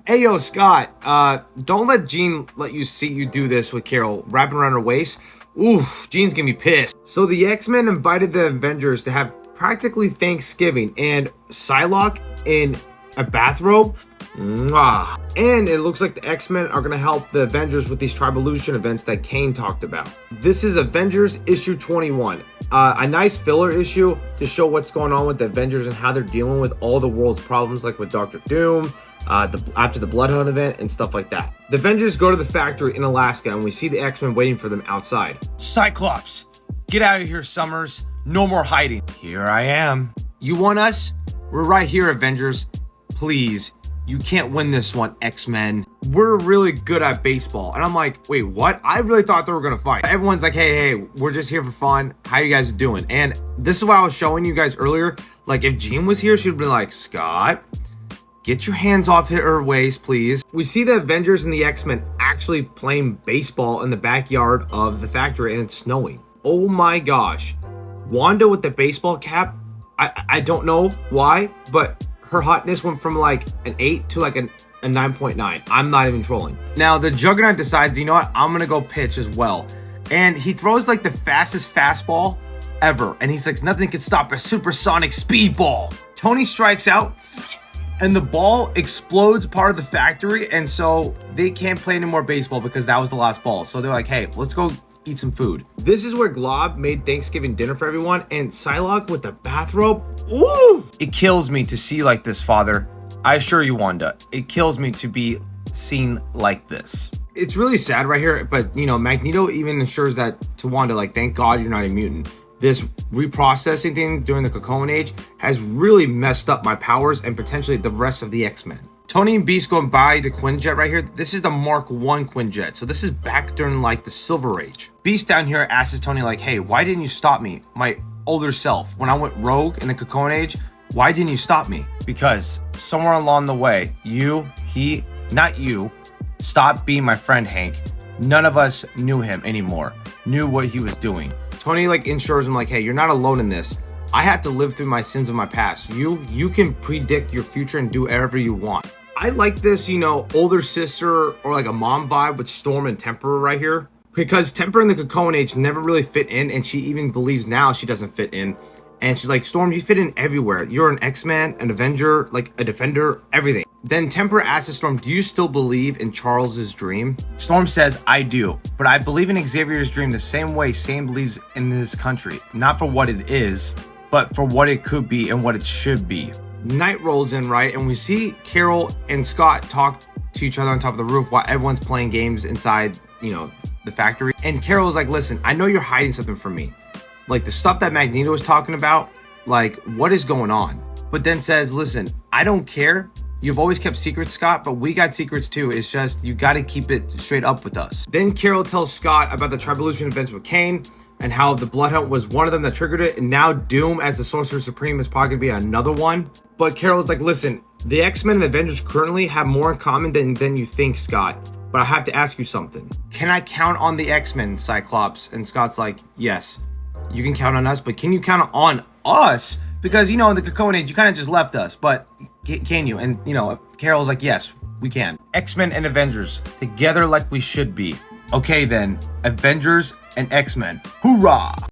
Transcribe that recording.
Hey, yo, Scott, don't let Jean let you see you do this with Carol, wrapping around her waist. Ooh, Jean's gonna be pissed. So the X-Men invited the Avengers to have practically Thanksgiving, and Psylocke in a bathrobe. Mwah. And it looks like the X-Men are gonna help the Avengers with these Trivolution events that Kane talked about. This is Avengers issue 21. A nice filler issue to show what's going on with the Avengers and how they're dealing with all the world's problems, like with Doctor Doom, after the Bloodhound event and stuff like that. The Avengers go to the factory in Alaska and we see the X-Men waiting for them outside. Cyclops, get out of here, Summers. No more hiding. Here I am. You want us? We're right here, Avengers. Please, you can't win this one, X-Men. We're really good at baseball. And I'm like, wait, what? I really thought they were gonna fight. Everyone's like, hey, we're just here for fun. How you guys doing? And this is what I was showing you guys earlier. Like, if Jean was here, she'd be like, Scott, get your hands off her waist, please. We see the Avengers and the X-Men actually playing baseball in the backyard of the factory, and it's snowing. Oh my gosh. Wanda with the baseball cap, I don't know why, but her hotness went from like an 8 to like a 9.9. I'm not even trolling. Now the Juggernaut decides, you know what, I'm gonna go pitch as well. And he throws like the fastest fastball ever. And he's like, nothing can stop a supersonic speedball. Tony strikes out and the ball explodes part of the factory. And so they can't play any more baseball because that was the last ball. So they're like, hey, let's go eat some food. This is where Glob made Thanksgiving dinner for everyone, and Psylocke with the bathrobe. Ooh! It kills me to see like this, Father. I assure you, Wanda, it kills me to be seen like this. It's really sad right here, but you know, Magneto even ensures that to Wanda, like, thank God you're not a mutant. This reprocessing thing during the Cocoon Age has really messed up my powers and potentially the rest of the X-Men. Tony and Beast go and buy the Quinjet right here. This is the Mark 1 Quinjet. So this is back during like the Silver Age. Beast down here asks Tony like, hey, why didn't you stop me? My older self. When I went rogue in the Cocoon Age, why didn't you stop me? Because somewhere along the way, not you, stopped being my friend Hank. None of us knew him anymore, knew what he was doing. Tony like ensures him like, hey, you're not alone in this. I have to live through my sins of my past. You can predict your future and do whatever you want. I like this, you know, older sister or like a mom vibe with Storm and Temper right here. Because Temper in the Cocoon Age never really fit in, and she even believes now she doesn't fit in. And she's like, Storm, you fit in everywhere. You're an X-Man, an Avenger, like a Defender, everything. Then Temper asks Storm, do you still believe in Charles's dream? Storm says, I do, but I believe in Xavier's dream the same way Sam believes in this country. Not for what it is, but for what it could be and what it should be. Night rolls in, right? And we see Carol and Scott talk to each other on top of the roof while everyone's playing games inside, you know, the factory. And Carol's like, listen, I know you're hiding something from me. Like the stuff that Magneto was talking about, like what is going on? But then says, listen, I don't care. You've always kept secrets, Scott, but we got secrets too. It's just, you got to keep it straight up with us. Then Carol tells Scott about the Trivolution events with Kane and how the Bloodhound was one of them that triggered it. And now Doom as the Sorcerer Supreme is probably gonna be another one. But Carol's like, listen, the X-Men and Avengers currently have more in common than you think, Scott. But I have to ask you something. Can I count on the X-Men, Cyclops? And Scott's like, yes, you can count on us, but can you count on us? Because, you know, in the Cocoon Age, you kind of just left us, but can you? And, you know, Carol's like, yes, we can. X-Men and Avengers, together like we should be. Okay then, Avengers and X-Men, hoorah!